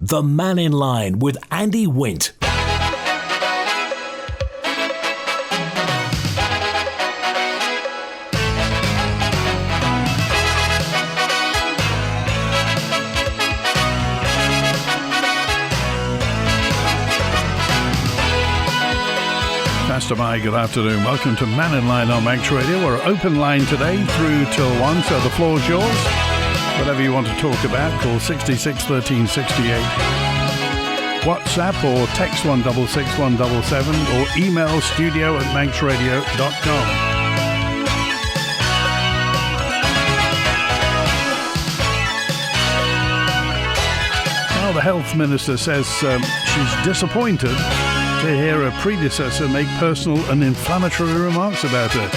The Mannin Line with Andy Wint. Pastor Mike, good afternoon. Welcome to Mannin Line on Manx Radio. We're open line today through till 1, so the floor's yours. Whatever you want to talk about, call 66 13 68. WhatsApp or text 166 177 or email studio@manxradio.com. Well, the Health Minister says she's disappointed to hear a predecessor make personal and inflammatory remarks about her.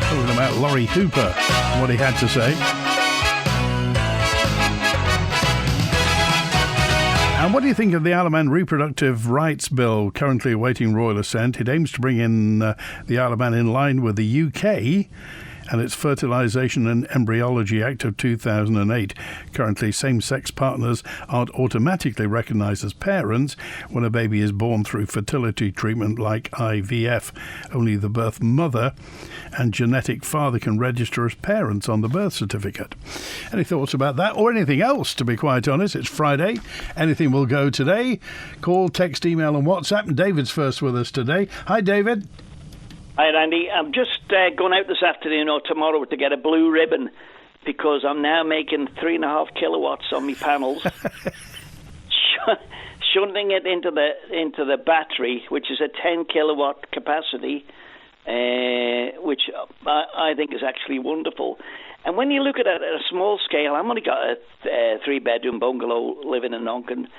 Talking about Laurie Hooper, what he had to say. And what do you think of the Isle of Man Reproductive Rights Bill currently awaiting royal assent? It aims to bring in the Isle of Man in line with the UK and its Fertilisation and Embryology Act of 2008. Currently, same-sex partners aren't automatically recognised as parents when a baby is born through fertility treatment like IVF. Only the birth mother and genetic father can register as parents on the birth certificate. Any thoughts about that or anything else, to be quite honest? It's Friday. Anything will go today. Call, text, email and WhatsApp. And David's first with us today. Hi, David. Hi, Andy. I'm just going out this afternoon or tomorrow to get a blue ribbon because I'm now making 3.5 kilowatts on my panels, shunting it into the battery, which is a 10 kilowatt capacity, which I think is actually wonderful. And when you look at it at a small scale, I've only got a 3-bedroom bungalow living in Onken.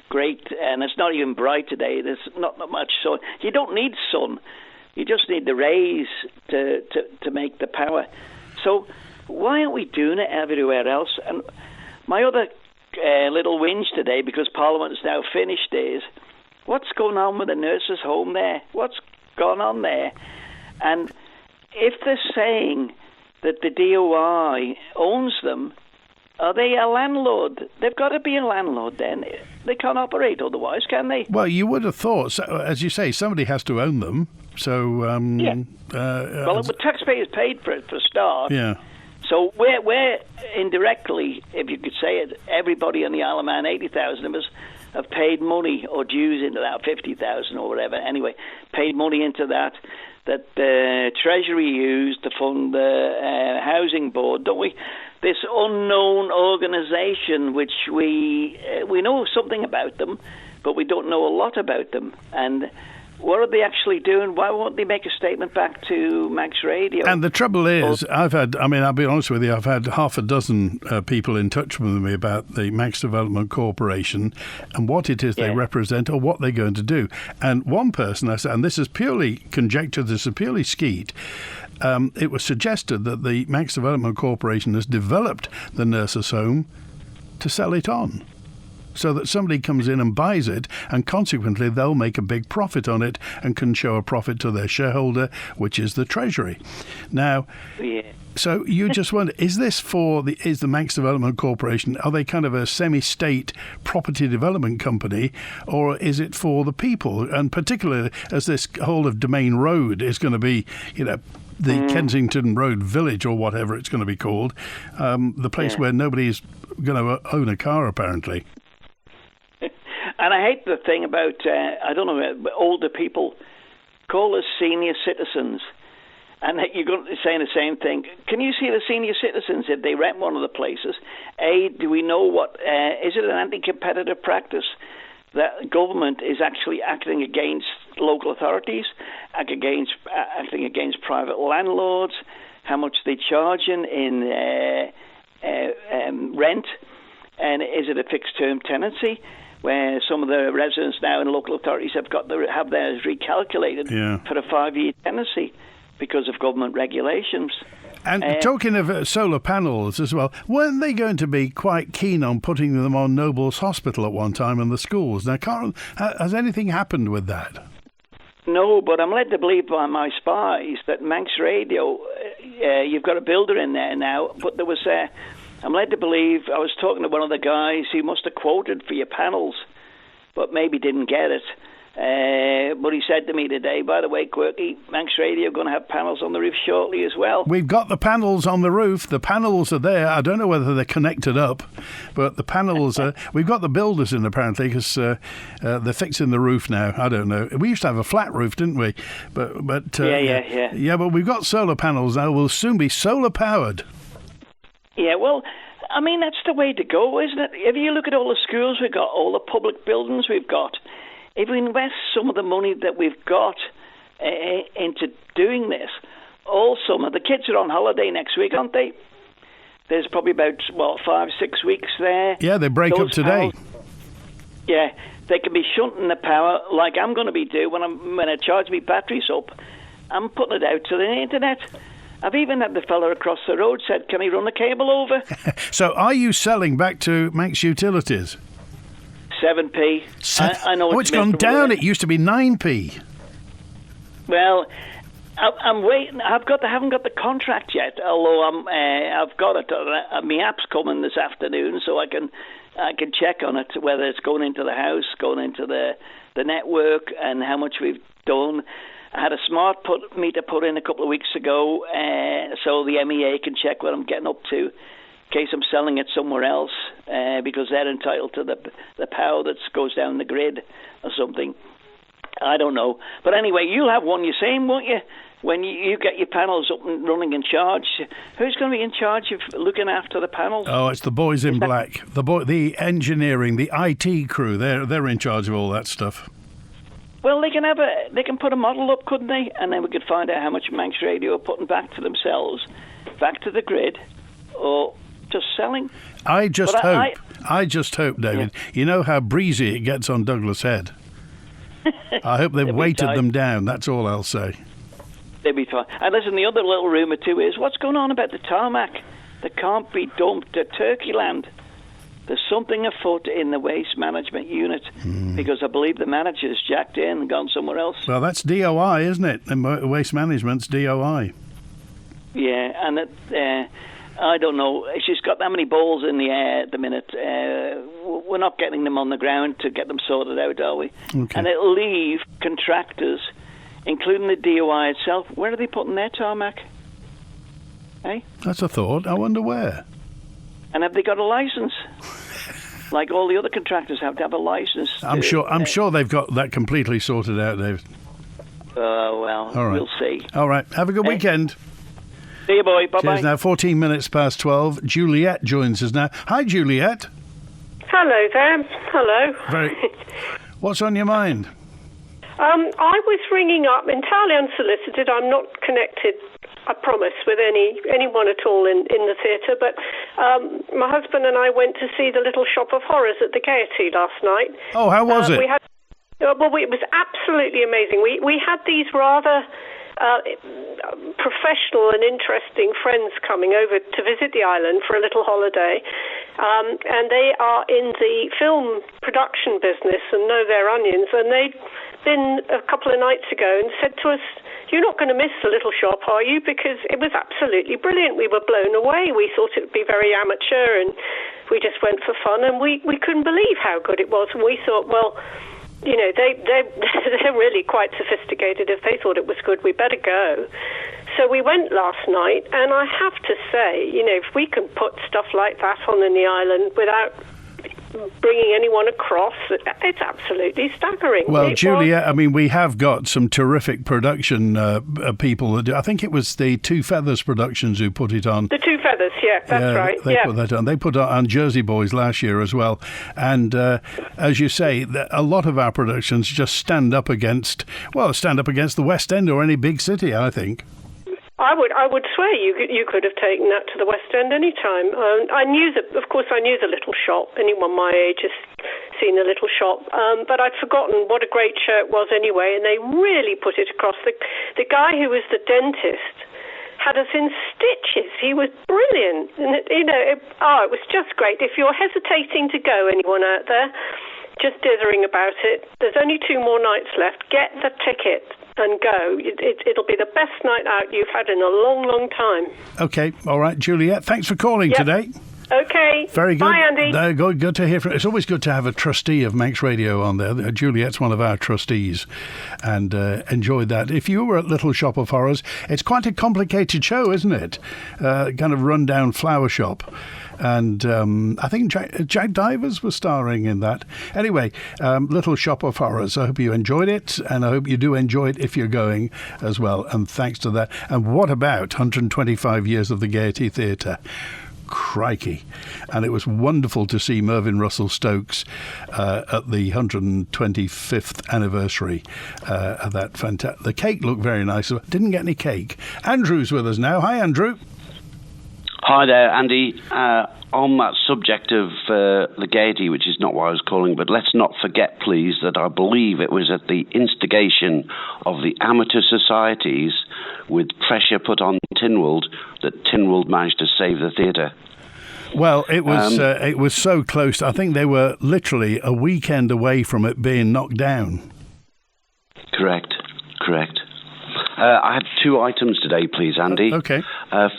Great, and it's not even bright today. There's not much sun. You don't need sun. You just need the rays to make the power. So why aren't we doing it everywhere else? And my other little whinge today, because Parliament is now finished, is what's going on with the nurses' home there? What's gone on there? And if they're saying that the DOI owns them, are they a landlord? They've got to be a landlord then. They can't operate otherwise, can they? Well, you would have thought, so, as you say, somebody has to own them. So, well, the taxpayers paid for it for a start. Yeah. So we're indirectly, if you could say it, everybody on the Isle of Man, 80,000 of us, have paid money or dues into that, 50,000 or whatever. Anyway, paid money into that the Treasury used to fund the Housing Board, don't we? This unknown organisation, which we know something about them, but we don't know a lot about them. And what are they actually doing? Why won't they make a statement back to Manx Radio? And the trouble is, I'll be honest with you, I've had half a dozen people in touch with me about the Manx Development Corporation and what it is they represent or what they're going to do. And one person, I said, and this is purely conjecture, this is purely skeet, it was suggested that the Manx Development Corporation has developed the nurses' home to sell it on, so that somebody comes in and buys it, and consequently they'll make a big profit on it and can show a profit to their shareholder, which is the Treasury. Now, so you just wonder, is the Manx Development Corporation, are they kind of a semi-state property development company, or is it for the people? And particularly as this whole of Domain Road is going to be, the Kensington Road Village or whatever it's going to be called, the place where nobody's going to own a car apparently. And I hate the thing about, older people call us senior citizens. And you're going to be saying the same thing. Can you see the senior citizens if they rent one of the places? Do we know is it an anti-competitive practice that government is actually acting against local authorities, acting against private landlords, how much they charge in rent, and is it a fixed-term tenancy, where some of the residents now in local authorities have theirs recalculated for a 5-year tenancy because of government regulations. And talking of solar panels as well, weren't they going to be quite keen on putting them on Noble's Hospital at one time in the schools? Now, has anything happened with that? No, but I'm led to believe by my spies that Manx Radio, you've got a builder in there now, but there was I'm led to believe, I was talking to one of the guys, he must have quoted for your panels, but maybe didn't get it. But he said to me today, by the way, Quirky, Manx Radio are going to have panels on the roof shortly as well. We've got the panels on the roof. The panels are there. I don't know whether they're connected up, but the panels are... We've got the builders in, apparently, because they're fixing the roof now. I don't know. We used to have a flat roof, didn't we? But Yeah. Yeah, but we've got solar panels now. We'll soon be solar-powered. Yeah, well, I mean, that's the way to go, isn't it? If you look at all the schools we've got, all the public buildings we've got, if we invest some of the money that we've got into doing this, all summer, the kids are on holiday next week, aren't they? There's probably about, 5-6 weeks there. Yeah, they break up today. Yeah, they can be shunting the power like I'm going to be doing when I charge my batteries up. I'm putting it out to the internet. I've even had the fella across the road said, can he run the cable over? So are you selling back to Manx Utilities? 7p. I know it's gone down. It used to be 9p. Well, I'm waiting. I haven't got the contract yet. Although I've got it. My app's coming this afternoon, so I can check on it whether it's going into the house, going into the network, and how much we've done. I had a smart meter put in a couple of weeks ago, so the MEA can check what I'm getting up to, in case I'm selling it somewhere else, because they're entitled to the power that goes down the grid or something. I don't know. But anyway, you'll have one, you're saying, won't you? When you get your panels up and running in charge, who's going to be in charge of looking after the panels? Oh, it's the boys in black. The engineering, the IT crew, they're in charge of all that stuff. Well, they can put a model up, couldn't they? And then we could find out how much Manx Radio are putting back to themselves, back to the grid, or just selling. I just hope, David, you know how breezy it gets on Douglas Head. I hope they've weighted them down. That's all I'll say. They'll be fine. And listen, the other little rumour too is what's going on about the tarmac that can't be dumped at Turkeyland. There's something afoot in the waste management unit because I believe the manager's jacked in and gone somewhere else. Well, that's DOI, isn't it? And waste management's DOI. Yeah, and I don't know. She's got that many balls in the air at the minute. We're not getting them on the ground to get them sorted out, are we? Okay. And it'll leave contractors, including the DOI itself. Where are they putting their tarmac? Hey? That's a thought. I wonder where. And have they got a license? Like all the other contractors have to have a license. I'm sure they've got that completely sorted out, Dave. Well, all right. We'll see. All right. Have a good weekend. See you, boy. Bye-bye. Cheers now. 14 minutes past 12. Juliet joins us now. Hi, Juliet. Hello there. Hello. What's on your mind? I was ringing up entirely unsolicited. I'm not connected, I promise, with anyone at all in the theatre, but my husband and I went to see The Little Shop of Horrors at the Gaiety last night. Oh, how was it? It was absolutely amazing. We had these rather professional and interesting friends coming over to visit the island for a little holiday, and they are in the film production business and know their onions, and they'd been a couple of nights ago and said to us, "You're not going to miss The Little Shop, are you?" Because it was absolutely brilliant. We were blown away. We thought it would be very amateur, and we just went for fun, and we couldn't believe how good it was. And we thought, well, you know, they're really quite sophisticated. If they thought it was good, we better go. So we went last night, and I have to say, you know, if we can put stuff like that on in the island without bringing anyone across, it's absolutely staggering. Well, Julia, I mean, we have got some terrific production people that do. I think it was the Two Feathers Productions who put it on. The Two Feathers, yeah, that's right. They put that on. They put it on Jersey Boys last year as well. And as you say, a lot of our productions just stand up against the West End or any big city, I think. I would swear you could have taken that to the West End any time. I knew The Little Shop. Anyone my age has seen The Little Shop, but I'd forgotten what a great show it was anyway. And they really put it across. The guy who was the dentist had us in stitches. He was brilliant, and it was just great. If you're hesitating to go, anyone out there, just dithering about it, there's only 2 more nights left. Get the ticket and go. It'll be the best night out you've had in a long, long time. Okay, all right, Juliet, thanks for calling today. Okay. Very good. Bye, Andy. Good to hear from. It's always good to have a trustee of Manx Radio on there. Juliet's one of our trustees, and enjoyed that. If you were at Little Shop of Horrors, it's quite a complicated show, isn't it? Kind of rundown flower shop. And I think Jack Divers was starring in that. Anyway, Little Shop of Horrors. I hope you enjoyed it, and I hope you do enjoy it if you're going as well. And thanks to that. And what about 125 years of the Gaiety Theatre? Crikey. And it was wonderful to see Mervyn Russell Stokes at the 125th anniversary of that fantastic. The cake looked very nice. Didn't get any cake. Andrew's with us now. Hi, Andrew. Hi there, Andy. On that subject of the Gaiety, which is not what I was calling, but let's not forget, please, that I believe it was at the instigation of the amateur societies with pressure put on Tynwald that Tynwald managed to save the theatre. Well, it was so close. I think they were literally a weekend away from it being knocked down. Correct. I had two items today, please, Andy. Okay.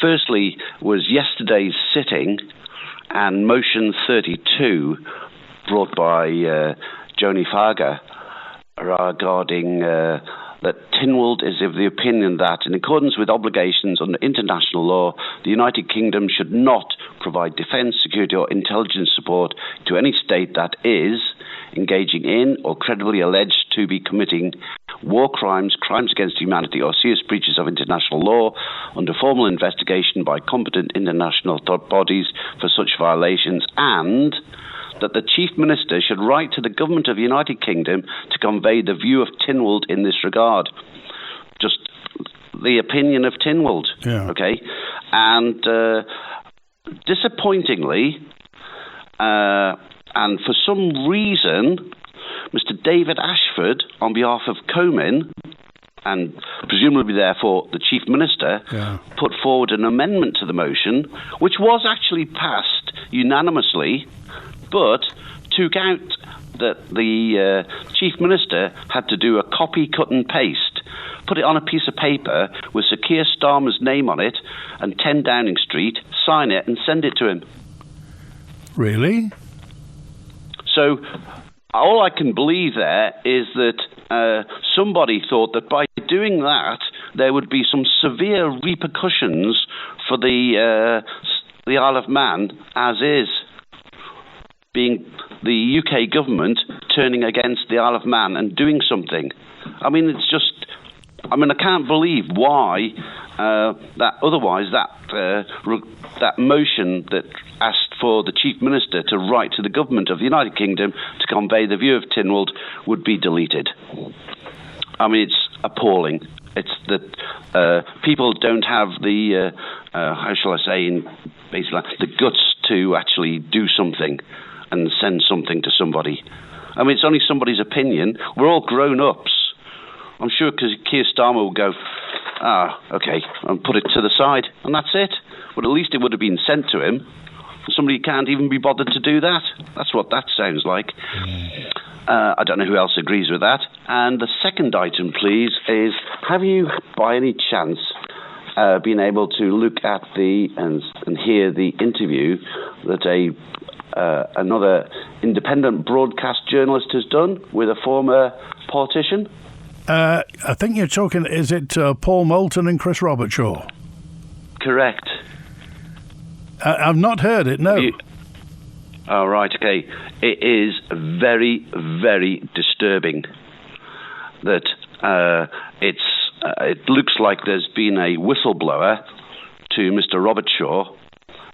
Firstly was yesterday's sitting and motion 32 brought by Joni Farger regarding that Tynwald is of the opinion that, in accordance with obligations under international law, the United Kingdom should not provide defence, security or intelligence support to any state that is engaging in or credibly alleged to be committing war crimes, crimes against humanity or serious breaches of international law under formal investigation by competent international bodies for such violations, and that the Chief Minister should write to the Government of the United Kingdom to convey the view of Tynwald in this regard. Just the opinion of Tynwald, okay? And disappointingly, and for some reason, Mr. David Ashford, on behalf of Comyn, and presumably therefore the Chief Minister, put forward an amendment to the motion, which was actually passed unanimously, but took out that the Chief Minister had to do a copy, cut and paste, put it on a piece of paper with Sir Keir Starmer's name on it and 10 Downing Street, sign it and send it to him. Really? So all I can believe there is that somebody thought that by doing that there would be some severe repercussions for the Isle of Man as is, being the UK government turning against the Isle of Man and doing something. I mean, it's just... I mean, I can't believe why that motion that asked for the Chief Minister to write to the Government of the United Kingdom to convey the view of Tynwald would be deleted. I mean, it's appalling. It's that people don't have the, how shall I say, in basically the guts to actually do something and send something to somebody. I mean, it's only somebody's opinion. We're all grown-ups. I'm sure Keir Starmer will go, okay, and put it to the side, and that's it. But at least it would have been sent to him. Somebody can't even be bothered to do that. That's what that sounds like. I don't know who else agrees with that. And the second item, please, is have you, by any chance, been able to look at and hear the interview that another independent broadcast journalist has done with a former politician? I think you're talking, is it Paul Moulton and Chris Robertshaw? Correct. I've not heard it, no. Oh, right, okay. It is very, very disturbing that it looks like there's been a whistleblower to Mr. Robertshaw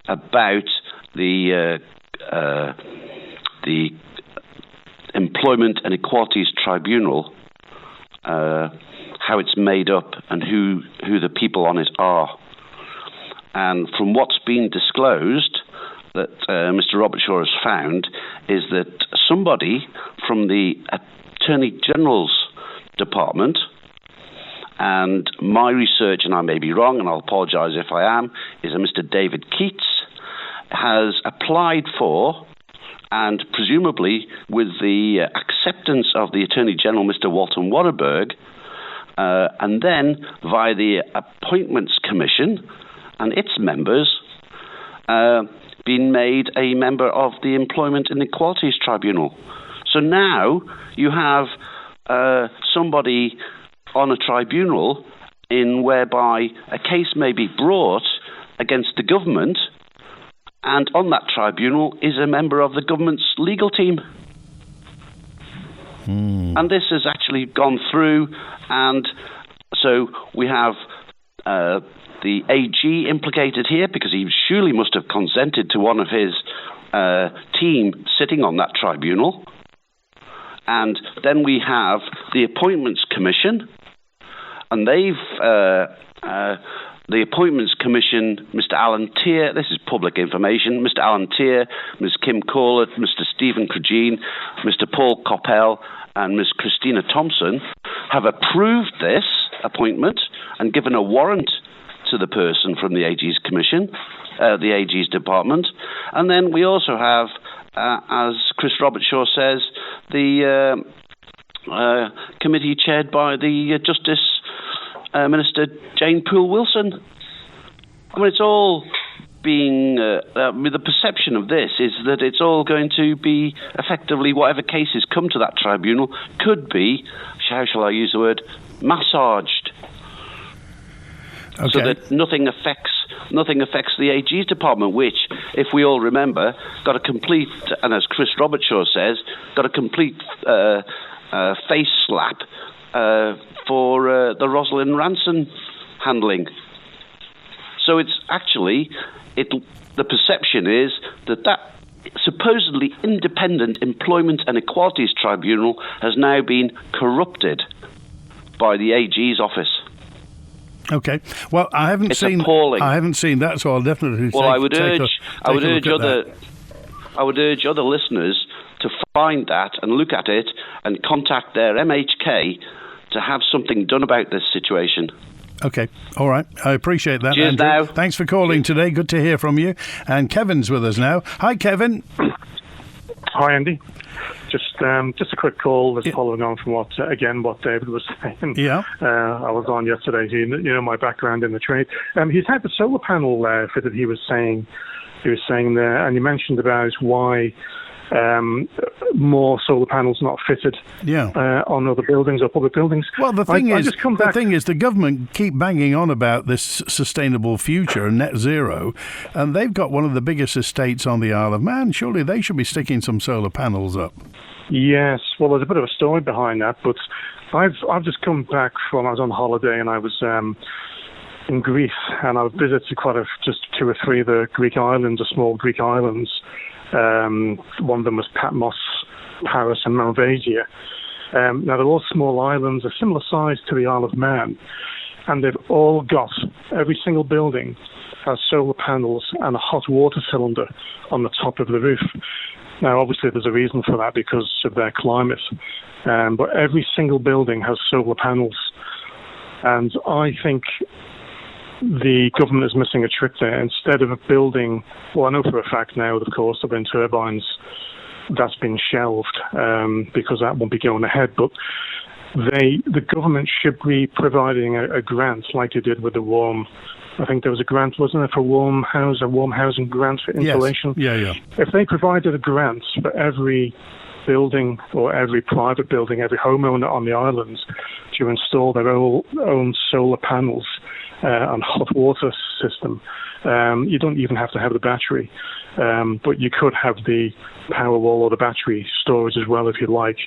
about the Employment and Equalities Tribunal, how it's made up and who the people on it are. And from what's been disclosed that Mr. Robertshaw has found is that somebody from the Attorney General's Department, and my research, and I may be wrong and I'll apologise if I am, is a Mr. David Keats, has applied for, and presumably with the acceptance of the Attorney General, Mr. Walton Waterberg, and then via the Appointments Commission and its members, been made a member of the Employment Inequalities Tribunal. So now you have somebody on a tribunal in whereby a case may be brought against the government, and on that tribunal is a member of the government's legal team. And this has actually gone through, and so we have the AG implicated here, because he surely must have consented to one of his team sitting on that tribunal. And then we have the Appointments Commission, and they've the Appointments Commission, Mr. Alan Tier, this is public information, Mr. Alan Tier, Ms. Kim Corlett, Mr. Stephen Crugene, Mr. Paul Coppell, and Ms. Christina Thompson have approved this appointment and given a warrant to the person from the AG's commission, the AG's department. And then we also have, as Chris Robertshaw says, the committee chaired by the Justice Minister Jane Poole-Wilson. I mean, it's all being... the perception of this is that it's all going to be effectively whatever cases come to that tribunal could be, how shall I use the word, massaged. Okay. So that nothing affects the AG's department, which, if we all remember, got a complete, and as Chris Robertshaw says, got a complete face slap for the Rosalind Ranson handling. So it's actually, the perception is that supposedly independent Employment and Equalities Tribunal has now been corrupted by the AG's office. Okay. Well, I haven't seen that, so I'll definitely. Well, I would urge other listeners to find that and look at it and contact their MHK to have something done about this situation. Okay. All right. I appreciate that, Cheers Andrew. now. Thanks for calling today. Good to hear from you. And Kevin's with us now. Hi, Kevin. Hi, Andy. Just a quick call that's following on from what David was saying. Yeah. I was on yesterday. You know my background in the trade. He's had the solar panel fitted. He was saying there, and you mentioned about why more solar panels not fitted on other buildings or public buildings. Well, the thing is, the government keep banging on about this sustainable future and net zero, and they've got one of the biggest estates on the Isle of Man. Surely they should be sticking some solar panels up. Yes, well, there's a bit of a story behind that, but I've just come back from, I was on holiday and I was in Greece, and I visited just 2 or 3 of the Greek islands, the small Greek islands. One of them was Patmos, Paris, and Malvasia. Now, they're all small islands, a similar size to the Isle of Man, and they've all got, every single building has solar panels and a hot water cylinder on the top of the roof. Now, obviously, there's a reason for that because of their climate, but every single building has solar panels, and I think the government is missing a trick there. Instead of building, well, I know for a fact now, of course, the wind turbines, that's been shelved because that won't be going ahead, but the government should be providing a grant like they did with the warm. I think there was a grant, wasn't there, for warm housing grant for insulation? Yes. Yeah. If they provided a grant for every building or every private building, every homeowner on the islands to install their own solar panels and hot water system, you don't even have to have the battery, but you could have the Powerwall or the battery storage as well if you like,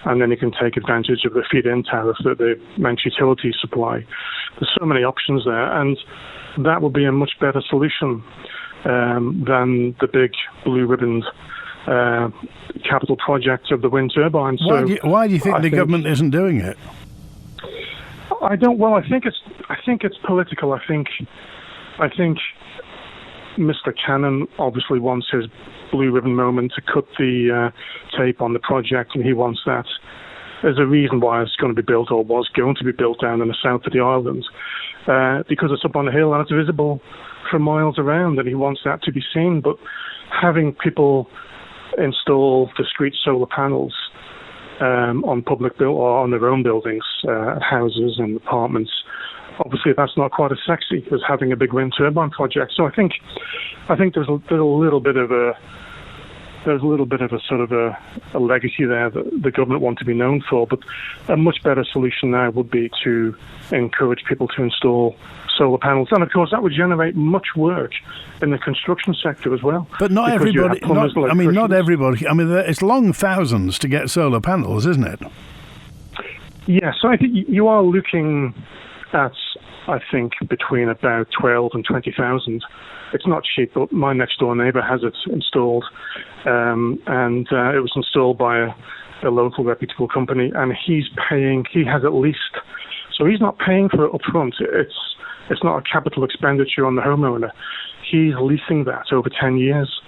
and then you can take advantage of the feed-in tariff that the Manx utilities supply. There's so many options there, and that would be a much better solution than the big blue ribboned capital project of the wind turbines. Why do you think the government isn't doing it? I don't. Well, I think it's political. I think Mr. Cannon obviously wants his blue ribbon moment to cut the tape on the project, and he wants that. There's a reason why it's going to be built, or was going to be built, down in the south of the island, because it's up on a hill and it's visible for miles around, and he wants that to be seen. But having people install discrete solar panels on public or on their own buildings, houses and apartments, obviously that's not quite as sexy as having a big wind turbine project. So I think I think there's a little bit of a sort of a legacy there that the government want to be known for, but a much better solution now would be to encourage people to install solar panels. And of course, that would generate much work in the construction sector as well. But not everybody, not everybody. I mean, it's long thousands to get solar panels, isn't it? Yes, so I think you are looking at, I think, between about 12 and 20,000. It's not cheap, but my next door neighbour has it installed, and it was installed by a local reputable company, and he has at least, so he's not paying for it up front. It's not a capital expenditure on the homeowner. He's leasing that over 10 years,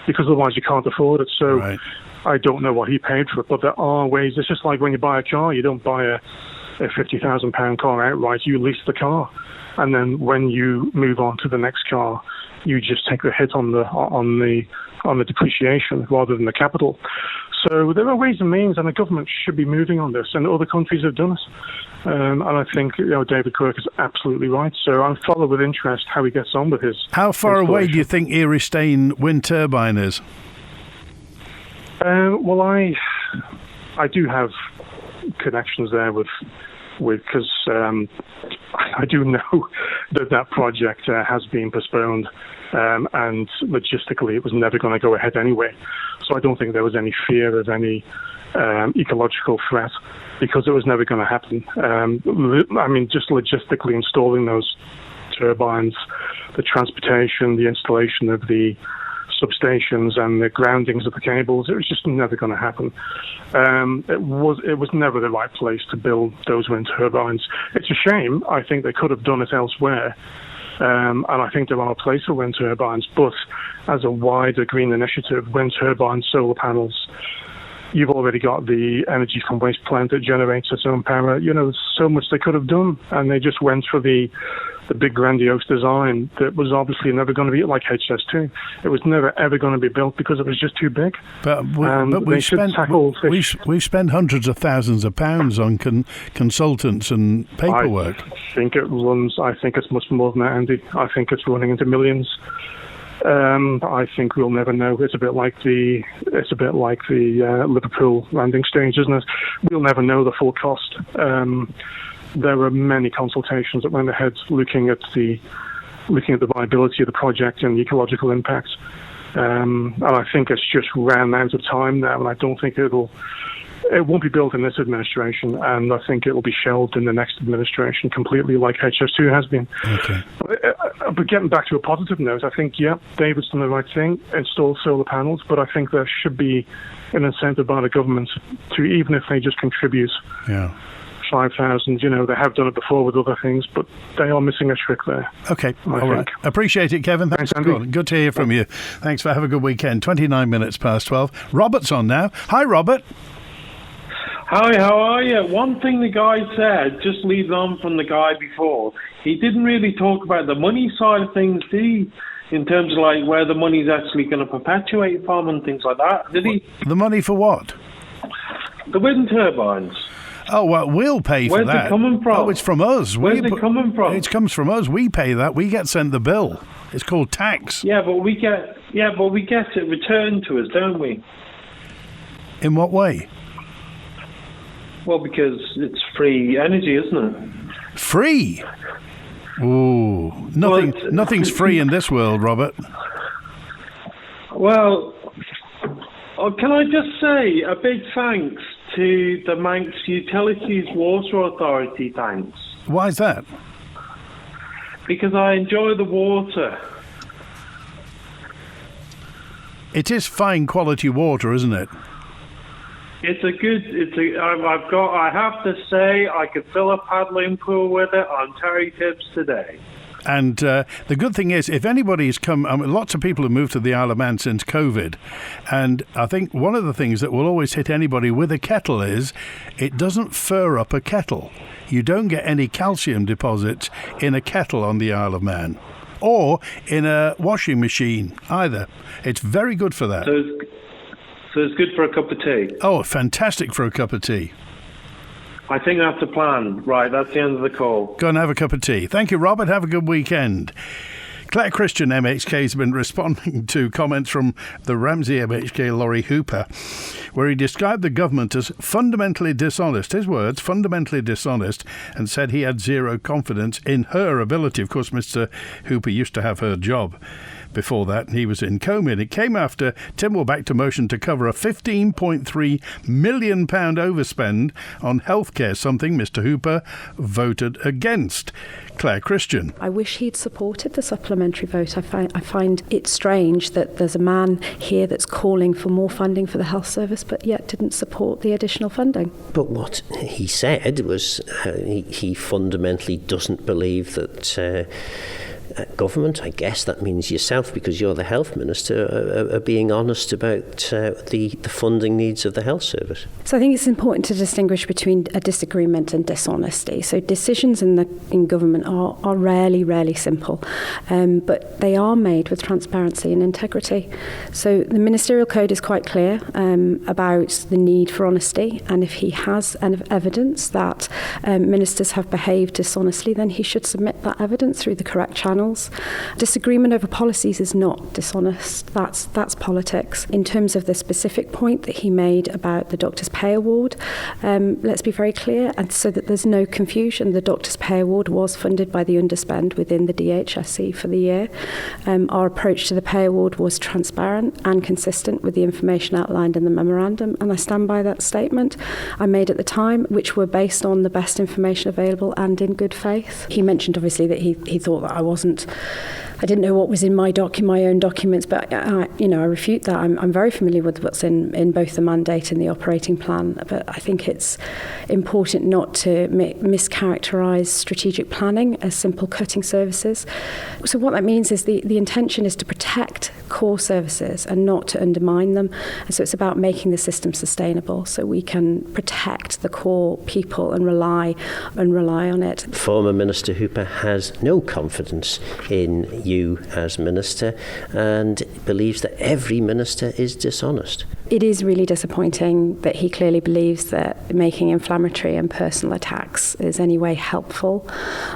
because otherwise you can't afford it. So right. I don't know what he paid for it, but there are ways. It's just like when you buy a car, you don't buy a £50,000 car outright, you lease the car, and then when you move on to the next car, you just take the hit on the depreciation rather than the capital. So there are ways and means, and the government should be moving on this, and other countries have done it. And I think David Quirk is absolutely right. So I'll follow with interest how he gets on with his. How far away do you think Eristane wind turbine is? Well, I do have connections there with because I do know that project has been postponed, and logistically it was never going to go ahead anyway. So I don't think there was any fear of any ecological threat, because it was never going to happen. I mean, just logistically installing those turbines, the transportation, the installation of the substations and the groundings of the cables, it was just never going to happen. It was never the right place to build those wind turbines. It's a shame. I think they could have done it elsewhere, and I think there are a place for wind turbines, but as a wider green initiative, wind turbines, solar panels, you've already got the energy from waste plant that generates its own power. There's so much they could have done, and they just went for the big grandiose design that was obviously never going to be like HS2. It was never ever going to be built because it was just too big. But we've spent hundreds of thousands of pounds on consultants and paperwork. I think it's much more than that, Andy. I think it's running into millions. I think we'll never know. It's a bit like the Liverpool landing stage, isn't it? We'll never know the full cost. There were many consultations that went ahead looking at the viability of the project and the ecological impact. And I think it's just ran out of time now, and I don't think it won't be built in this administration, and I think it will be shelved in the next administration completely, like HS2 has been. Okay. But getting back to a positive note, I think, David's done the right thing, install solar panels, but I think there should be an incentive by the government to, even if they just contribute 5,000, they have done it before with other things, but they are missing a trick there. Okay, all right. Appreciate it, Kevin. Thanks for calling. Good to hear from you. Thanks for having a good weekend. 29 minutes past 12. Robert's on now. Hi, Robert. Hi, how are you? One thing the guy said, just leads on from the guy before, he didn't really talk about the money side of things, did he? In terms of like where the money's actually going to perpetuate from and things like that, did he? The money for what? The wind turbines. Oh, well, we'll pay for that. Where's it coming from? Oh, it's from us. Where's it coming from? It comes from us. We pay that. We get sent the bill. It's called tax. Yeah, but we get it returned to us, don't we? In what way? Well, because it's free energy, isn't it? Free? Ooh, nothing's free in this world, Robert. Well, can I just say a big thanks to the Manx Utilities Water Authority, thanks. Why is that? Because I enjoy the water. It is fine quality water, isn't it? I have to say, I could fill a paddling pool with it on Terry Tibbs today. And the good thing is, if anybody's come, lots of people have moved to the Isle of Man since COVID, and I think one of the things that will always hit anybody with a kettle is it doesn't fur up a kettle. You don't get any calcium deposits in a kettle on the Isle of Man, or in a washing machine either. It's very good for that. So it's good for a cup of tea? Oh, fantastic for a cup of tea. I think that's the plan. Right, that's the end of the call. Go and have a cup of tea. Thank you, Robert. Have a good weekend. Claire Christian MHK has been responding to comments from the Ramsey MHK Laurie Hooper, where he described the government as fundamentally dishonest, his words, fundamentally dishonest, and said he had zero confidence in her ability. Of course, Mr. Hooper used to have her job before that, and he was in coma. And it came after Tynwald backed a motion to cover a £15.3 million overspend on healthcare, something Mr. Hooper voted against. Claire Christian. I wish he'd supported the supplementary vote. I find it strange that there's a man here that's calling for more funding for the health service, but yet didn't support the additional funding. But what he said was he fundamentally doesn't believe that government, I guess that means yourself because you're the health minister, are being honest about the funding needs of the health service. So I think it's important to distinguish between a disagreement and dishonesty. So decisions in government are rarely simple, but they are made with transparency and integrity. So the ministerial code is quite clear about the need for honesty, and if he has evidence that ministers have behaved dishonestly, then he should submit that evidence through the correct channels. Disagreement over policies is not dishonest. That's politics. In terms of the specific point that he made about the Doctors' Pay Award, let's be very clear, and so that there's no confusion, the Doctors' Pay Award was funded by the underspend within the DHSC for the year. Our approach to the pay award was transparent and consistent with the information outlined in the memorandum, and I stand by that statement I made at the time, which were based on the best information available and in good faith. He mentioned obviously that he thought that I didn't know what was in my own documents, but I refute that. I'm very familiar with what's in both the mandate and the operating plan, but I think it's important not to mischaracterise strategic planning as simple cutting services. So what that means is the intention is to protect core services and not to undermine them. And so it's about making the system sustainable so we can protect the core people and rely on it. Former Minister Hooper has no confidence in you as minister and believes that every minister is dishonest. It is really disappointing that he clearly believes that making inflammatory and personal attacks is any way helpful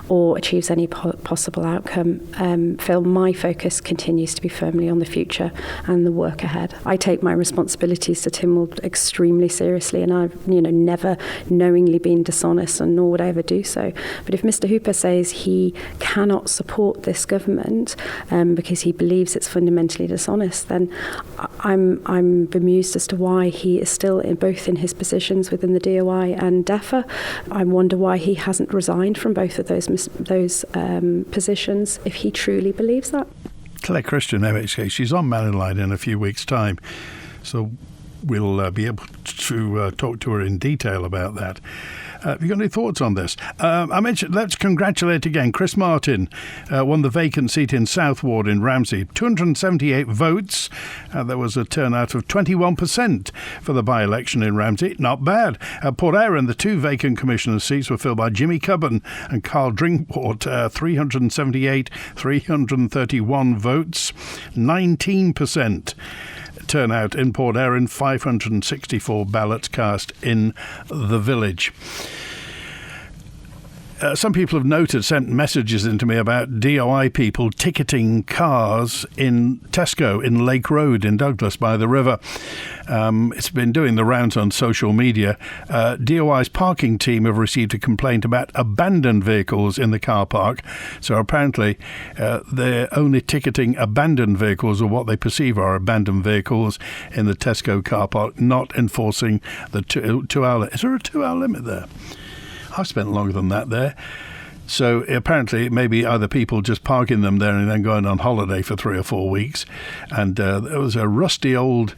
or achieves any possible outcome. Phil, my focus continues to be firmly on the future and the work ahead. I take my responsibilities to Tynwald extremely seriously, and I've never knowingly been dishonest, and nor would I ever do so. But if Mr. Hooper says he cannot support this government because he believes it's fundamentally dishonest, then I'm bemused as to why he is still both in his positions within the DOI and DEFA. I wonder why he hasn't resigned from both of those positions if he truly believes that. Claire Christian, MHK, she's on Mannin Line in a few weeks' time, so we'll be able to talk to her in detail about that. Have you got any thoughts on this? I mentioned, let's congratulate again. Chris Martin won the vacant seat in South Ward in Ramsey. 278 votes. There was a turnout of 21% for the by-election in Ramsey. Not bad. At Port Erin, the two vacant commissioner seats were filled by Jimmy Cubban and Carl Drinkwater. 378, 331 votes. 19%. Turnout in Port Erin, 564 ballots cast in the village. Some people have sent messages into me about DOI people ticketing cars in Tesco in Lake Road in Douglas by the river. It's been doing the rounds on social media. DOI's parking team have received a complaint about abandoned vehicles in the car park. So apparently they're only ticketing abandoned vehicles, or what they perceive are abandoned vehicles, in the Tesco car park, not enforcing the 2-hour limit. Is there a 2-hour limit there? I've spent longer than that there. So apparently it may be either people just parking them there and then going on holiday for 3 or 4 weeks. And there was a rusty old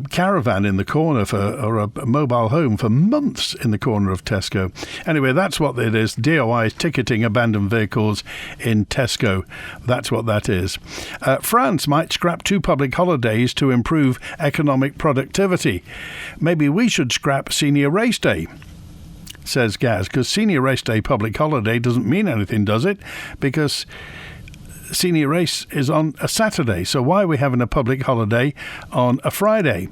caravan in the corner or a mobile home for months in the corner of Tesco. Anyway, that's what it is. DOI is ticketing abandoned vehicles in Tesco. That's what that is. France might scrap 2 public holidays to improve economic productivity. Maybe we should scrap Senior Race Day, says Gaz, because Senior Race Day public holiday doesn't mean anything, does it? Because Senior Race is on a Saturday, so why are we having a public holiday on a Friday?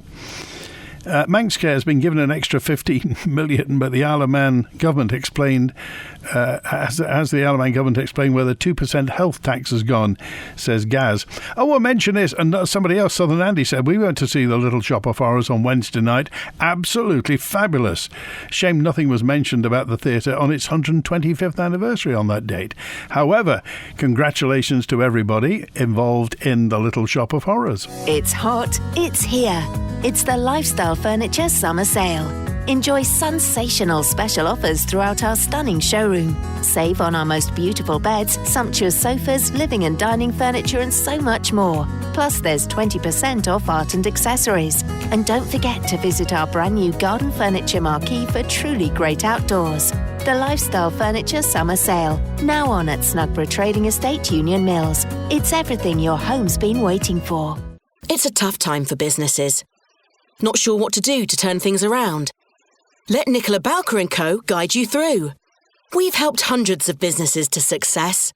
Manx Care has been given an extra 15 million, but the Isle of Man government explained, as the Isle of Man government explained, where the 2% health tax has gone, says Gaz. Oh, we'll mention this, and somebody else, Southern Andy, said, we went to see The Little Shop of Horrors on Wednesday night. Absolutely fabulous. Shame nothing was mentioned about the theatre on its 125th anniversary on that date. However, congratulations to everybody involved in The Little Shop of Horrors. It's hot, it's here. It's the Lifestyle Furniture Summer Sale. Enjoy sensational special offers throughout our stunning showroom. Save on our most beautiful beds, sumptuous sofas, living and dining furniture and so much more. Plus there's 20% off art and accessories. And don't forget to visit our brand new garden furniture marquee for truly great outdoors. The Lifestyle Furniture Summer Sale, now on at Snugborough Trading Estate, Union Mills. It's everything your home's been waiting for. It's a tough time for businesses. Not sure what to do to turn things around? Let Nicola Bowker & Co. guide you through. We've helped hundreds of businesses to success.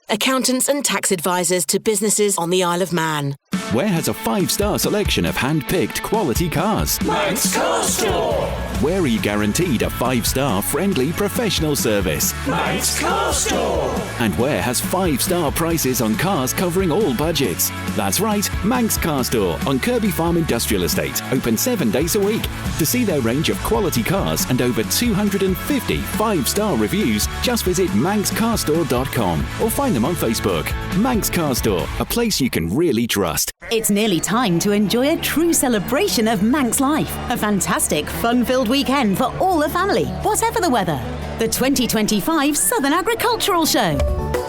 Accountants and tax advisors to businesses on the Isle of Man. Where has a 5-star selection of hand-picked quality cars? Manx Car Store. Where are you guaranteed a 5-star friendly professional service? Manx Car Store. And where has 5-star prices on cars covering all budgets? That's right, Manx Car Store on Kirby Farm Industrial Estate, open 7 days a week. To see their range of quality cars and over 250 5-star reviews, just visit manxcarstore.com or find them on Facebook. Manx Car Store, a place you can really trust. It's nearly time to enjoy a true celebration of Manx life. A fantastic, fun-filled weekend for all the family, whatever the weather. The 2025 Southern Agricultural Show.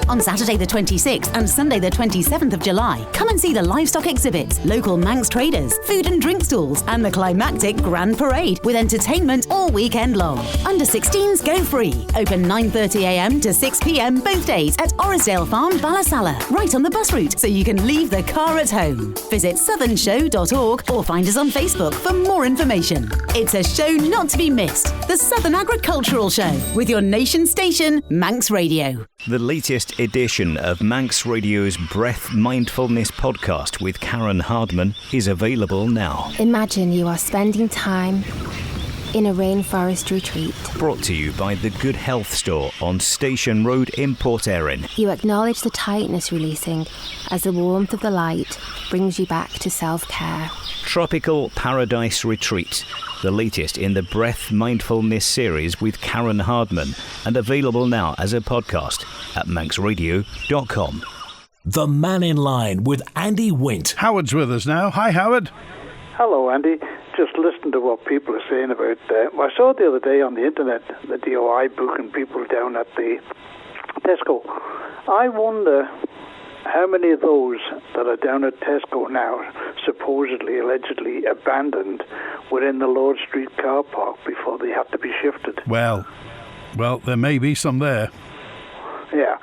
On Saturday the 26th and Sunday the 27th of July, come and see the livestock exhibits, local Manx traders, food and drink stalls, and the climactic Grand Parade with entertainment all weekend long. Under 16s go free. Open 9:30am to 6pm both days at Orrisdale Farm, Ballasalla, right on the bus route, so you can leave the car at home. Visit southernshow.org or find us on Facebook for more information. It's a show not to be missed. The Southern Agricultural Show with your nation station, Manx Radio. The latest edition of Manx Radio's Breath Mindfulness podcast with Karen Hardman is available now. Imagine you are spending time in a rainforest retreat. Brought to you by the Good Health Store on Station Road in Port Erin. You acknowledge the tightness releasing as the warmth of the light brings you back to self-care. Tropical Paradise Retreat, the latest in the Breath Mindfulness series with Karen Hardman, and available now as a podcast at manxradio.com. The Mannin Line with Andy Wint. Howard's with us now. Hi, Howard. Hello, Andy. Just listen to what people are saying about I saw the other day on the internet the DOI booking people down at the Tesco. I wonder how many of those that are down at Tesco now, supposedly, allegedly abandoned, were in the Lord Street car park before they had to be shifted. Well, there may be some there. Yeah,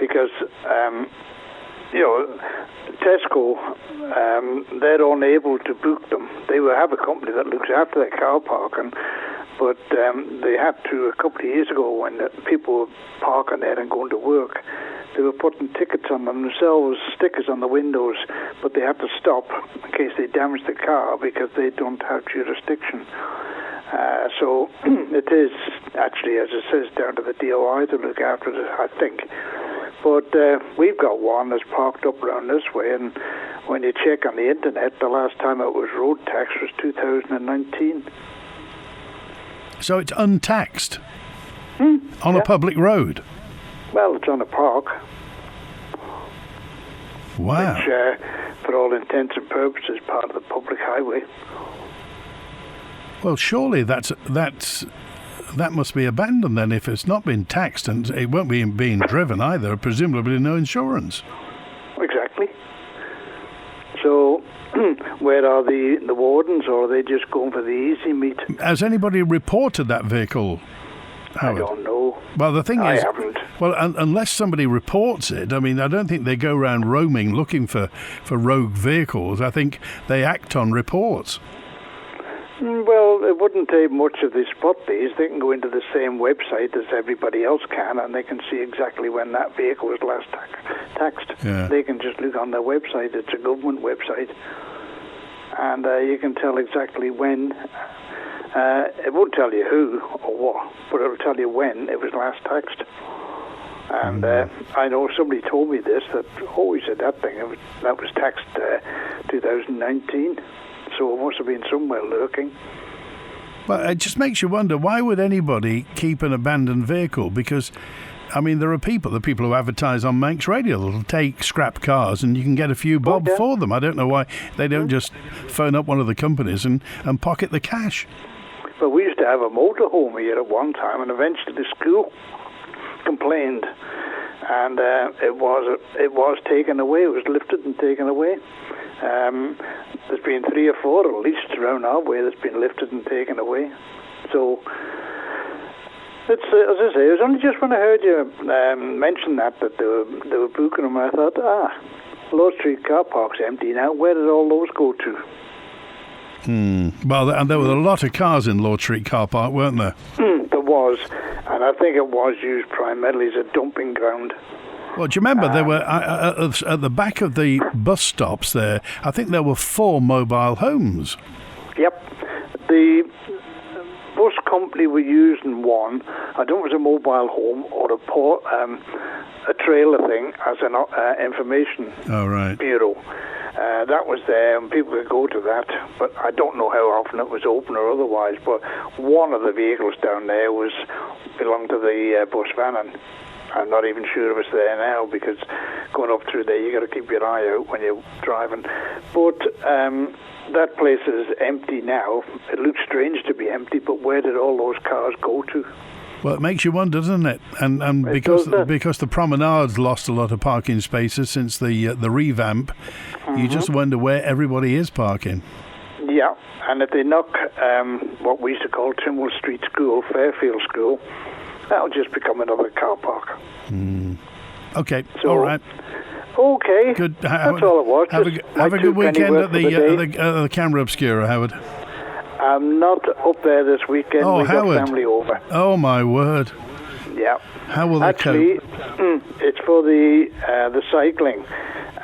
because, Tesco, they're unable to book them. They will have a company that looks after their car park, but they had to, a couple of years ago, when people were parking there and going to work, they were putting tickets on themselves, stickers on the windows, but they had to stop in case they damaged the car because they don't have jurisdiction. So it is actually, as it says, down to the DOI to look after it, I think. But we've got one that's parked up around this way, and when you check on the internet, the last time it was road tax was 2019. So it's untaxed on a public road? Well, it's on a park. Wow. Which, for all intents and purposes, part of the public highway. Well, surely that must be abandoned then if it's not been taxed, and it won't be being driven either, presumably no insurance. Exactly. So where are the wardens, or are they just going for the easy meat? Has anybody reported that vehicle, Howard? I don't know. Well, the thing is, I haven't. Well, unless somebody reports it, I mean, I don't think they go around roaming looking for rogue vehicles. I think they act on reports. Well, it wouldn't take much if they spot these. They can go into the same website as everybody else can, and they can see exactly when that vehicle was last taxed. Yeah. They can just look on their website. It's a government website. and you can tell exactly when. It won't tell you who or what, but it'll tell you when it was last taxed. And I know somebody told me this, that, he said that was taxed 2019, so it must have been somewhere lurking. Well, it just makes you wonder, why would anybody keep an abandoned vehicle? Because, I mean, there are the people who advertise on Manx Radio that'll take scrap cars and you can get a few bob for them. I don't know why they don't just phone up one of the companies and pocket the cash. Well, we used to have a motorhome here at one time, and eventually the school complained, and it was taken away. It was lifted and taken away. There's been 3 or 4 at least around our way that's been lifted and taken away. So it's as I say, it was only just when I heard you mention that they were booking them, I thought, Lord Street car park's empty now. Where did all those go to? Well, and there were a lot of cars in Lord Street car park, weren't there? There was, and I think it was used primarily as a dumping ground. Well, do you remember there were at the back of the bus stops there? I think there were 4 mobile homes. Yep, the bus company were using one. I don't know if it was a mobile home or a trailer thing as an information bureau. That was there, and people could go to that, but I don't know how often it was open or otherwise. But one of the vehicles down there belonged to the bus van, and I'm not even sure if it's there now, because going up through there, you got to keep your eye out when you're driving. But that place is empty now. It looks strange to be empty, but where did all those cars go to? Well, it makes you wonder, doesn't it? And because the promenade's lost a lot of parking spaces since the revamp, you just wonder where everybody is parking. Yeah, and if they knock what we used to call Tynwald Street School, Fairfield School, that'll just become another car park. Okay, so, all right. Okay, good. That's all it was. Have a good weekend at the Camera Obscura, Howard. I'm not up there this weekend. Oh, we Howard. got family over. Oh, my word. Yeah. How will they cope? It's for the cycling.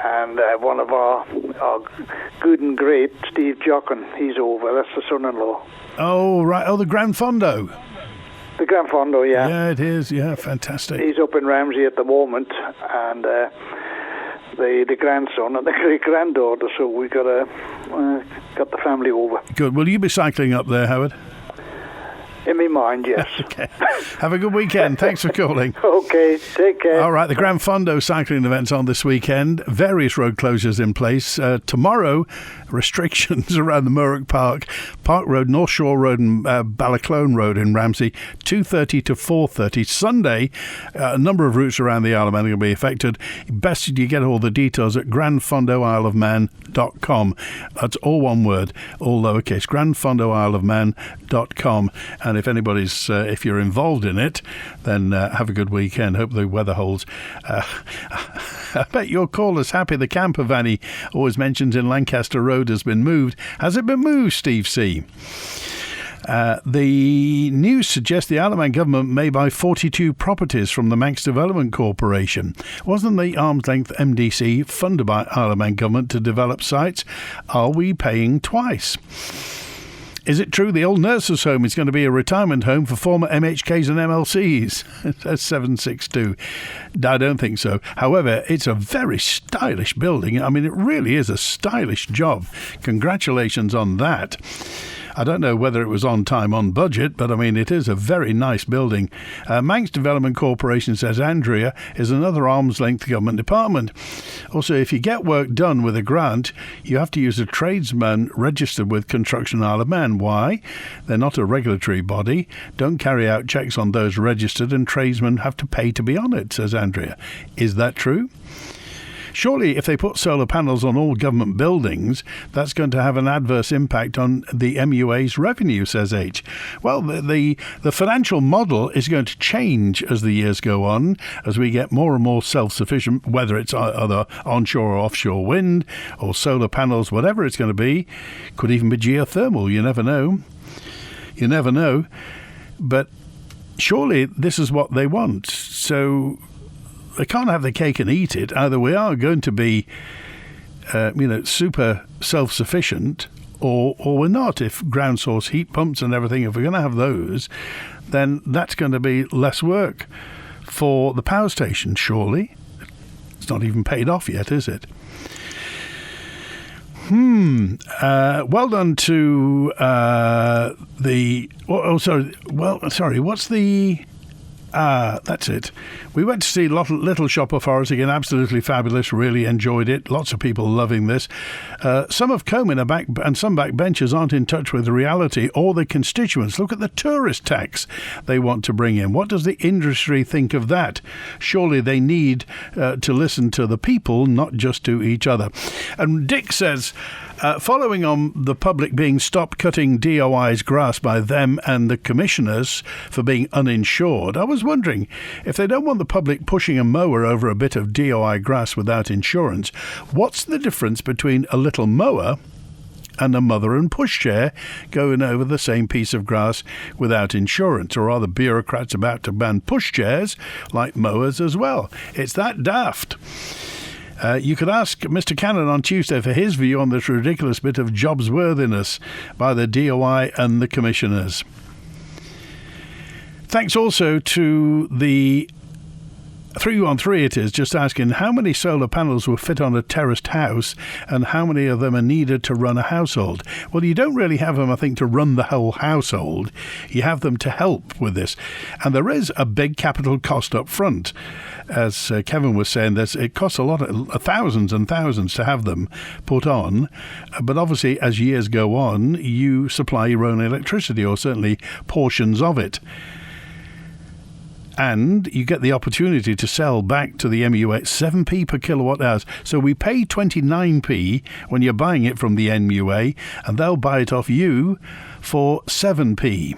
And one of our good and great, Steve Jocken, he's over. That's the son-in-law. Oh, right. Oh, the Gran Fondo. The Gran Fondo, yeah. Yeah, it is. Yeah, fantastic. He's up in Ramsey at the moment. And the grandson and the great-granddaughter, so we got the family over. Good. Will you be cycling up there, Howard? In my mind, yes. Okay. Have a good weekend. Thanks for calling. Okay, take care. All right, the Gran Fondo cycling event's on this weekend. Various road closures in place. Tomorrow, restrictions around the Murrock Park Road, North Shore Road and Balaclone Road in Ramsey, 2:30 to 4:30. Sunday, a number of routes around the Isle of Man are going to be affected. Best you get all the details at grandfondoisleofman.com. That's all one word, all lowercase, grandfondoisleofman.com. And if anybody's, if you're involved in it, then have a good weekend. Hope the weather holds. I bet your caller's happy the camper van he always mentions in Lancaster Road has been moved. Has it been moved, Steve C? The news suggests the Isle of Man government may buy 42 properties from the Manx Development Corporation. Wasn't the arm's length MDC funded by Isle of Man government to develop sites? Are we paying twice? Is it true the old nurses' home is going to be a retirement home for former MHKs and MLCs? That's 762. I don't think so. However, it's a very stylish building. I mean, it really is a stylish job. Congratulations on that. I don't know whether it was on time, on budget, but I mean, it is a very nice building. Manx Development Corporation, says Andrea, is another arm's length government department. Also, if you get work done with a grant, you have to use a tradesman registered with Construction Isle of Man. Why? They're not a regulatory body. Don't carry out checks on those registered, and tradesmen have to pay to be on it, says Andrea. Is that true? Surely, if they put solar panels on all government buildings, that's going to have an adverse impact on the MUA's revenue, says H. Well, the financial model is going to change as the years go on, as we get more and more self-sufficient, whether it's either onshore or offshore wind or solar panels, whatever it's going to be. Could even be geothermal, you never know. You never know. But surely this is what they want. So they can't have the cake and eat it. Either we are going to be, super self-sufficient, or we're not. If ground source heat pumps and everything, if we're going to have those, then that's going to be less work for the power station, surely. It's not even paid off yet, is it? Well done to what's the... that's it. We went to see Little Shop of Horrors again. Absolutely fabulous. Really enjoyed it. Lots of people loving this. Some of Comyn are back, and some backbenchers aren't in touch with reality or the constituents. Look at the tourist tax they want to bring in. What does the industry think of that? Surely they need to listen to the people, not just to each other. And Dick says, following on the public being stopped cutting DOI's grass by them and the commissioners for being uninsured, I was wondering if they don't want the public pushing a mower over a bit of DOI grass without insurance, what's the difference between a little mower and a mother and pushchair going over the same piece of grass without insurance? Or are the bureaucrats about to ban pushchairs like mowers as well? It's that daft. You could ask Mr. Cannon on Tuesday for his view on this ridiculous bit of jobs worthiness by the DOI and the commissioners. Thanks also to the 313, it is, just asking how many solar panels will fit on a terraced house and how many of them are needed to run a household. Well, you don't really have them, I think, to run the whole household. You have them to help with this. And there is a big capital cost up front. As Kevin was saying, it costs a lot, thousands and thousands to have them put on. But obviously, as years go on, you supply your own electricity, or certainly portions of it. And you get the opportunity to sell back to the MUA 7p per kilowatt hours. So we pay 29p when you're buying it from the MUA, and they'll buy it off you for 7p.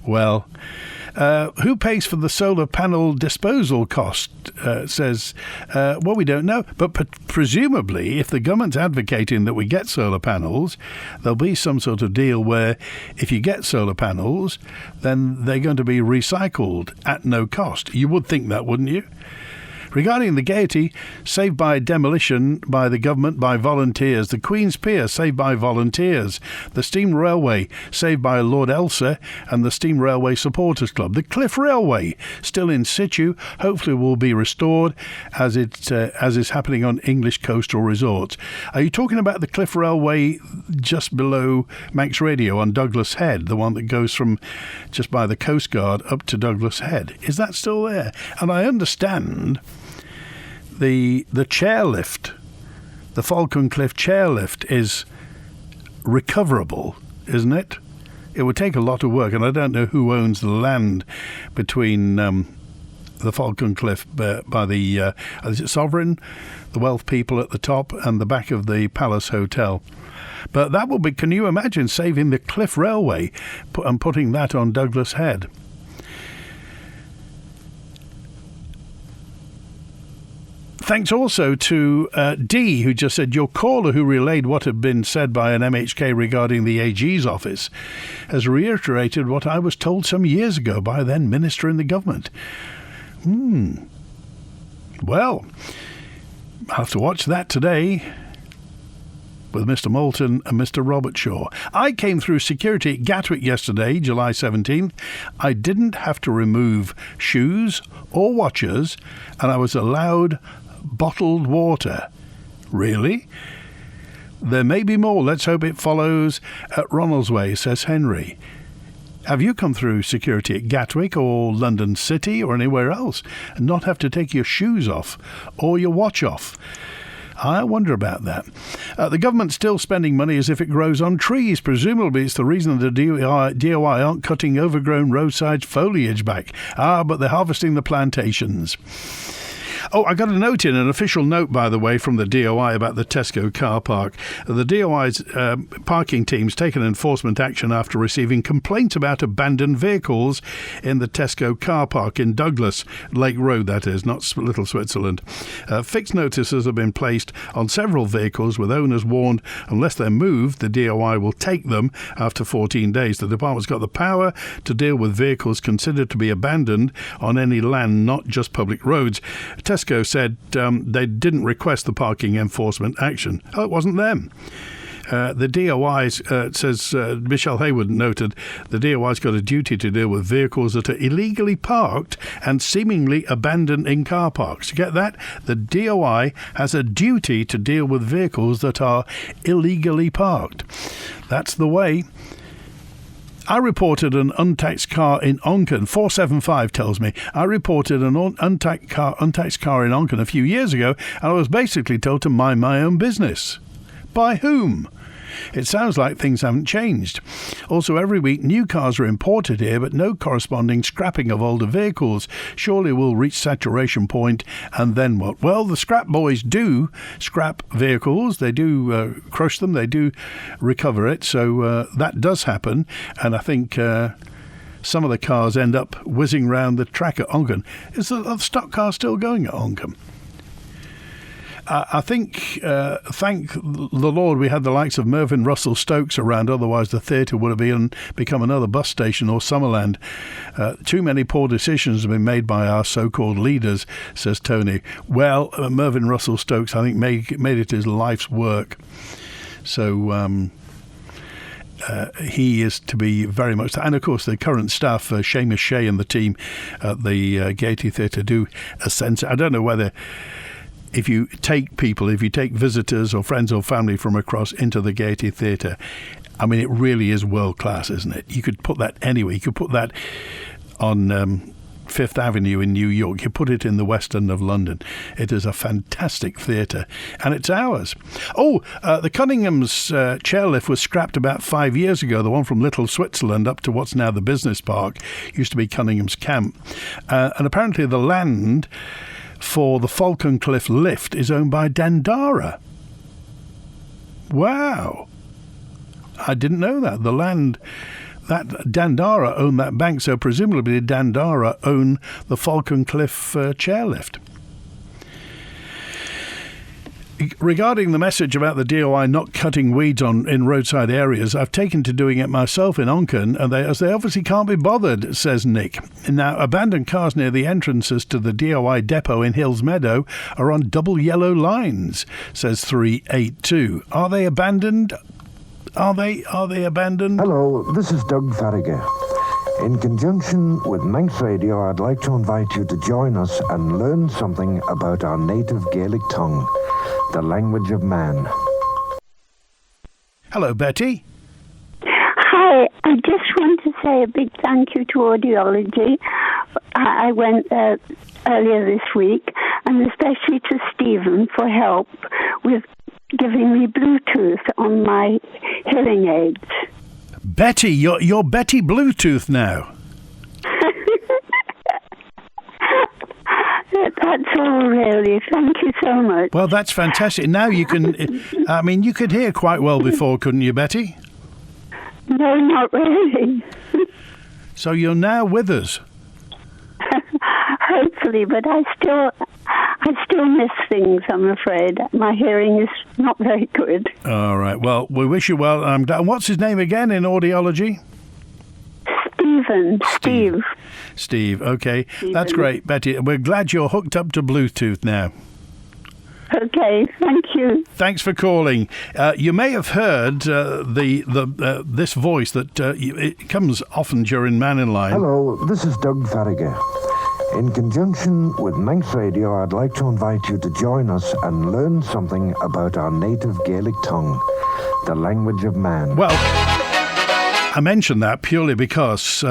Well, who pays for the solar panel disposal cost? Says, well, we don't know. But presumably, if the government's advocating that we get solar panels, there'll be some sort of deal where if you get solar panels, then they're going to be recycled at no cost. You would think that, wouldn't you? Regarding the Gaiety, saved by demolition by the government by volunteers. The Queen's Pier, saved by volunteers. The Steam Railway, saved by Lord Elsa and the Steam Railway Supporters Club. The Cliff Railway, still in situ, hopefully will be restored as is happening on English coastal resorts. Are you talking about the Cliff Railway just below Manx Radio on Douglas Head, the one that goes from just by the Coast Guard up to Douglas Head? Is that still there? And I understand the chairlift, the Falcon Cliff chairlift, is recoverable, isn't it? It would take a lot of work, and I don't know who owns the land between the Falcon Cliff by the is it Sovereign, the Wealth people at the top, and the back of the Palace Hotel. But that will be, can you imagine saving the Cliff Railway and putting that on Douglas Head? Thanks also to D, who just said, your caller who relayed what had been said by an MHK regarding the AG's office has reiterated what I was told some years ago by then Minister in the government. Well, I'll have to watch that today with Mr. Moulton and Mr. Robert Shaw. I came through security at Gatwick yesterday, July 17th. I didn't have to remove shoes or watches, and I was allowed bottled water. Really? There may be more. Let's hope it follows at Ronaldsway, says Henry. Have you come through security at Gatwick or London City or anywhere else and not have to take your shoes off or your watch off? I wonder about that. The government's still spending money as if it grows on trees. Presumably it's the reason the DOI aren't cutting overgrown roadside foliage back. But they're harvesting the plantations. Oh, I got a note in, an official note, by the way, from the DOI about the Tesco car park. The DOI's parking team's taken enforcement action after receiving complaints about abandoned vehicles in the Tesco car park in Douglas, Lake Road, that is, not Little Switzerland. Fixed notices have been placed on several vehicles, with owners warned unless they're moved, the DOI will take them after 14 days. The department's got the power to deal with vehicles considered to be abandoned on any land, not just public roads. Tesco said they didn't request the parking enforcement action. Oh, it wasn't them. The DOI's, says Michelle Haywood noted, the DOI's got a duty to deal with vehicles that are illegally parked and seemingly abandoned in car parks. You get that? The DOI has a duty to deal with vehicles that are illegally parked. That's the way. I reported an untaxed car in Onken. 475 tells me. I reported an untaxed car in Onken a few years ago, and I was basically told to mind my own business. By whom? It sounds like things haven't changed. Also, every week new cars are imported here, but no corresponding scrapping of older vehicles. Surely we'll reach saturation point, and then what? Well, the scrap boys do scrap vehicles. They do crush them. They do recover it. So that does happen. And I think some of the cars end up whizzing round the track at Onken. Is the stock car still going at Onken? I think, thank the Lord, we had the likes of Mervyn Russell Stokes around. Otherwise, the theatre would have become another bus station or Summerland. Too many poor decisions have been made by our so-called leaders, says Tony. Well, Mervyn Russell Stokes, I think, made it his life's work. So he is to be very much... And, of course, the current staff, Seamus Shea and the team at the Gaiety Theatre do a sense... I don't know whether... If you take visitors or friends or family from across into the Gaiety Theatre, I mean, it really is world class, isn't it? You could put that anywhere. You could put that on Fifth Avenue in New York. You put it in the West End of London. It is a fantastic theatre, and it's ours. Oh, the Cunningham's chairlift was scrapped about 5 years ago. The one from Little Switzerland up to what's now the business park used to be Cunningham's camp, and apparently the land for the Falcon Cliff lift is owned by Dandara. Wow. I didn't know that. The land, that Dandara owned that bank, so presumably Dandara own the Falcon Cliff chairlift. Regarding the message about the DOI not cutting weeds in roadside areas, I've taken to doing it myself in Onken, and they obviously can't be bothered, says Nick. Now, abandoned cars near the entrances to the DOI depot in Hills Meadow are on double yellow lines, says 382. Are they abandoned? Are they abandoned? Hello, this is Doug Farragher. In conjunction with Manx Radio, I'd like to invite you to join us and learn something about our native Gaelic tongue, the language of man. Hello, Betty. Hi, I just want to say a big thank you to Audiology. I went there earlier this week, and especially to Stephen for help with giving me Bluetooth on my hearing aids. Betty, you're Betty Bluetooth now. That's all, really. Thank you so much. Well, that's fantastic. Now you can... I mean, you could hear quite well before, couldn't you, Betty? No, not really. So you're now with us? Hopefully, but I still miss things, I'm afraid. My hearing is not very good. All right. Well, we wish you well. What's his name again in Audiology? Steve. Okay. Stephen. That's great, Betty. We're glad you're hooked up to Bluetooth now. Okay, thank you. Thanks for calling. You may have heard this voice that it comes often during Mannin Line. Hello, this is Doug Farragher. In conjunction with Manx Radio, I'd like to invite you to join us and learn something about our native Gaelic tongue, the language of man. Well, I mention that purely because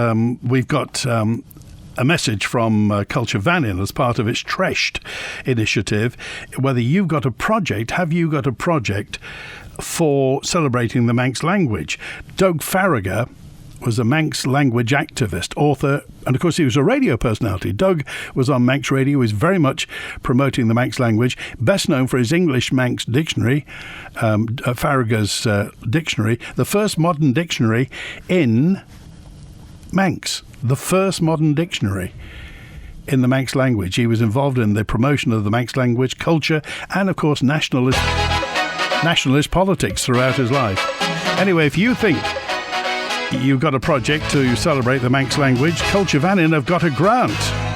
we've got a message from Culture Vannin as part of its Tresht initiative. Whether you've got a project, have you got a project for celebrating the Manx language? Doug Farragher was a Manx language activist, author, and of course he was a radio personality. Doug was on Manx Radio, was very much promoting the Manx language, best known for his English Manx dictionary, Farragher's dictionary, the first modern dictionary in Manx, the first modern dictionary in the Manx language. He was involved in the promotion of the Manx language, culture, and of course nationalist politics throughout his life. Anyway, if you think you've got a project to celebrate the Manx language, Culture Vannin have got a grant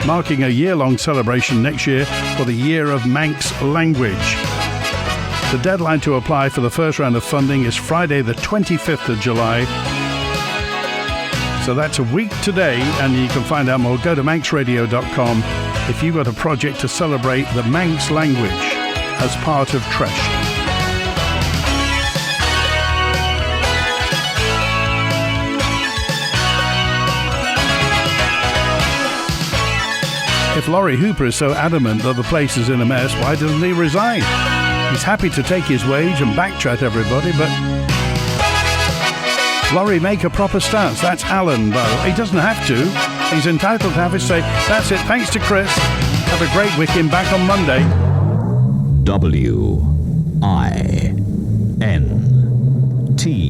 marking a year-long celebration next year for the Year of Manx Language. The deadline to apply for the first round of funding is Friday the 25th of July. So that's a week today, and you can find out more. Go to manxradio.com if you've got a project to celebrate the Manx language as part of Tresh. If Laurie Hooper is so adamant that the place is in a mess, why doesn't he resign? He's happy to take his wage and backchat everybody, but Laurie, make a proper stance. That's Alan, by the way. He doesn't have to. He's entitled to have his say. That's it. Thanks to Chris. Have a great weekend. Back on Monday. WINT